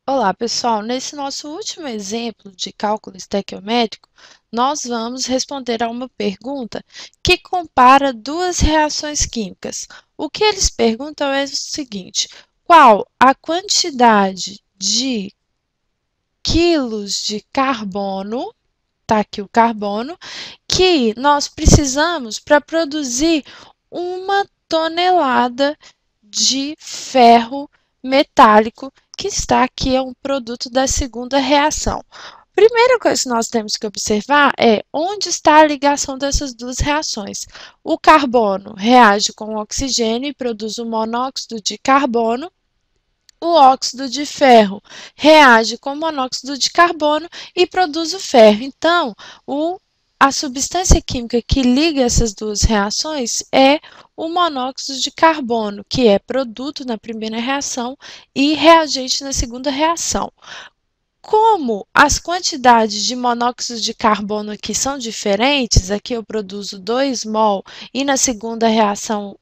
Olá, pessoal! Nesse nosso último exemplo de cálculo estequiométrico, nós vamos responder a uma pergunta que compara duas reações químicas. O que eles perguntam é o seguinte: qual a quantidade de quilos de carbono, está aqui o carbono, que nós precisamos para produzir 1 tonelada de ferro metálico, que está aqui, é um produto da segunda reação. Primeira coisa que nós temos que observar é onde está a ligação dessas duas reações. O carbono reage com o oxigênio e produz o monóxido de carbono. O óxido de ferro reage com o monóxido de carbono e produz o ferro. Então, a substância química que liga essas duas reações é o monóxido de carbono, que é produto na primeira reação e reagente na segunda reação. Como as quantidades de monóxido de carbono aqui são diferentes, aqui eu produzo 2 mol e na segunda reação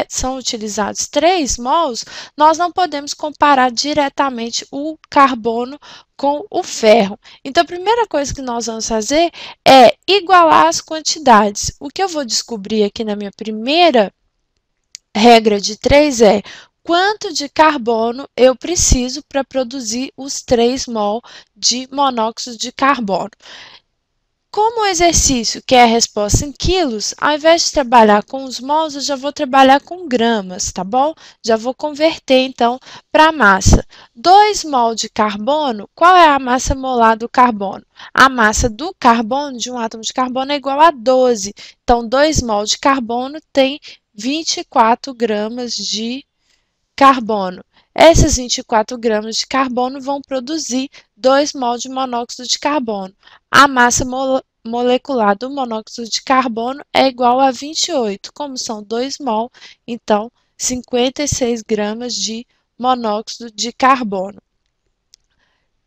são utilizados 3 mols, nós não podemos comparar diretamente o carbono com o ferro. Então, a primeira coisa que nós vamos fazer é igualar as quantidades. O que eu vou descobrir aqui na minha primeira regra de 3 é quanto de carbono eu preciso para produzir os 3 mol de monóxido de carbono. Como o exercício quer a resposta em quilos, ao invés de trabalhar com os mols, eu já vou trabalhar com gramas, tá bom? Já vou converter, então, para a massa. 2 mol de carbono, qual é a massa molar do carbono? A massa do carbono, de um átomo de carbono, é igual a 12. Então, 2 mol de carbono tem 24 gramas de carbono. Essas 24 gramas de carbono vão produzir 2 mol de monóxido de carbono. A massa molecular do monóxido de carbono é igual a 28. Como são 2 mol, então 56 gramas de monóxido de carbono.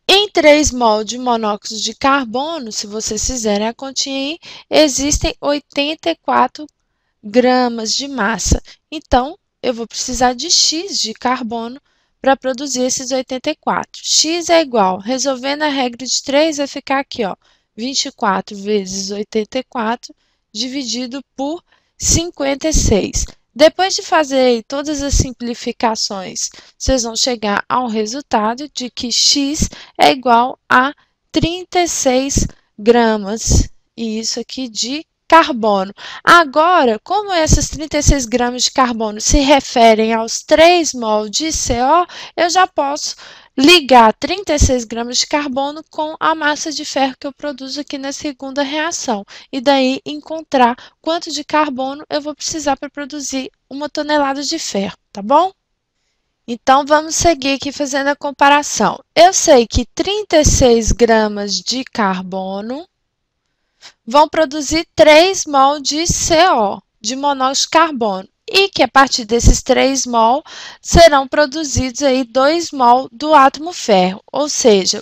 Em 3 mol de monóxido de carbono, se vocês fizerem a continha aí, existem 84 gramas de massa. Então, eu vou precisar de X de carbono para produzir esses 84. X é igual, resolvendo a regra de 3, vai ficar aqui, ó, 24 vezes 84 dividido por 56. Depois de fazer todas as simplificações, vocês vão chegar ao resultado de que X é igual a 36 gramas, e isso aqui de carbono. Agora, como essas 36 gramas de carbono se referem aos 3 mol de CO, eu já posso ligar 36 gramas de carbono com a massa de ferro que eu produzo aqui na segunda reação. E daí encontrar quanto de carbono eu vou precisar para produzir 1 tonelada de ferro, tá bom? Então, vamos seguir aqui fazendo a comparação. Eu sei que 36 gramas de carbono vão produzir 3 mol de CO, de monóxido de carbono. E que a partir desses 3 mol serão produzidos aí 2 mol do átomo ferro. Ou seja,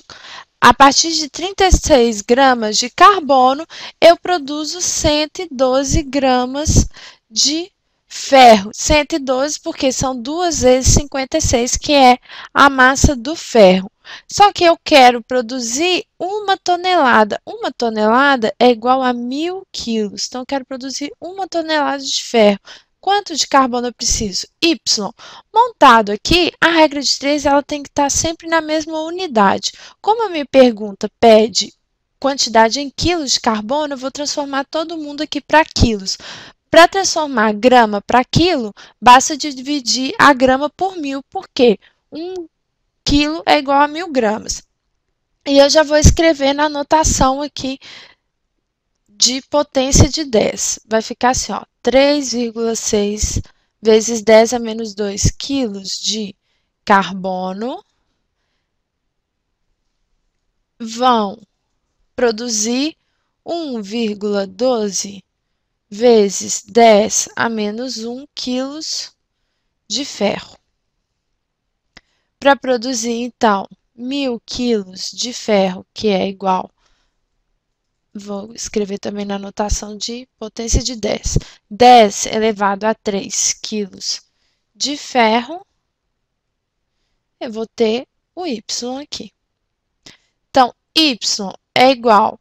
a partir de 36 gramas de carbono, eu produzo 112 gramas de ferro. 112 porque são 2 vezes 56, que é a massa do ferro. Só que eu quero produzir 1 tonelada. 1 tonelada é igual a 1.000 quilos. Então, eu quero produzir 1 tonelada de ferro. Quanto de carbono eu preciso? Y. Montado aqui, a regra de 3 ela tem que estar sempre na mesma unidade. Como a minha pergunta pede quantidade em quilos de carbono, eu vou transformar todo mundo aqui para quilos. Para transformar grama para quilo, basta dividir a grama por 1.000, porque 1 quilo é igual a 1.000 gramas. E eu já vou escrever na anotação aqui de potência de 10. Vai ficar assim, ó, 3,6 vezes 10 a menos 2 quilos de carbono vão produzir 1,12 vezes 10 a menos 1 quilos de ferro. Para produzir, então, 1.000 quilos de ferro, que é igual, vou escrever também na notação de potência de 10. 10 elevado a 3 quilos de ferro, eu vou ter o y aqui. Então, y é igual,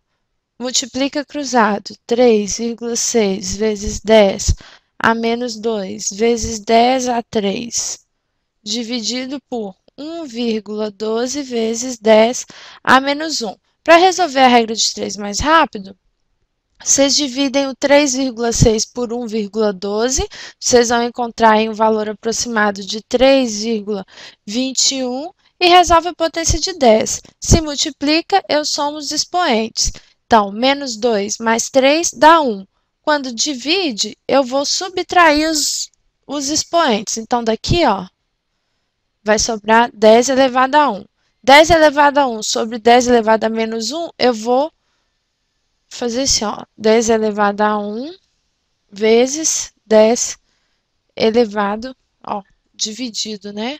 multiplica cruzado, 3,6 vezes 10 a menos 2 vezes 10 a 3, dividido por 1,12 vezes 10 a menos 1. Para resolver a regra de 3 mais rápido, vocês dividem o 3,6 por 1,12, vocês vão encontrar aí um valor aproximado de 3,21 e resolve a potência de 10. Se multiplica, eu somo os expoentes. Então, menos 2 mais 3 dá 1. Quando divide, eu vou subtrair os expoentes. Então, daqui, ó, vai sobrar 10 elevado a 1. 10 elevado a 1 sobre 10 elevado a menos 1, eu vou fazer assim, ó, 10 elevado a 1 vezes 10 elevado, ó, dividido, né?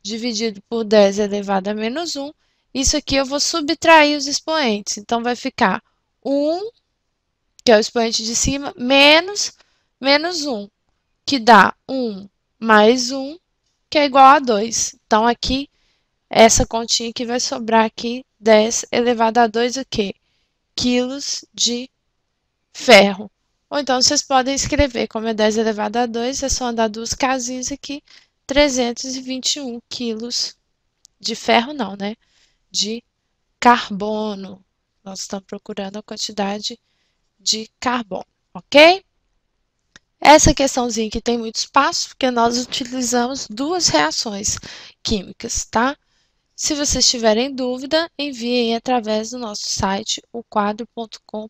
Dividido por 10 elevado a menos 1. Isso aqui eu vou subtrair os expoentes. Então, vai ficar 1, que é o expoente de cima, menos 1, que dá 1 mais 1, que é igual a 2. Então, aqui, essa continha que vai sobrar aqui, 10 elevado a 2, o quê? Quilos de ferro. Ou então vocês podem escrever como é 10 elevado a 2, é só andar duas casinhas aqui, 321 quilos de ferro não, né? De carbono. Nós estamos procurando a quantidade de carbono, ok? Essa questãozinha aqui tem muito espaço, porque nós utilizamos duas reações químicas, tá? Se vocês tiverem dúvida, enviem através do nosso site, oquadro.com.br.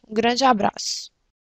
Um grande abraço!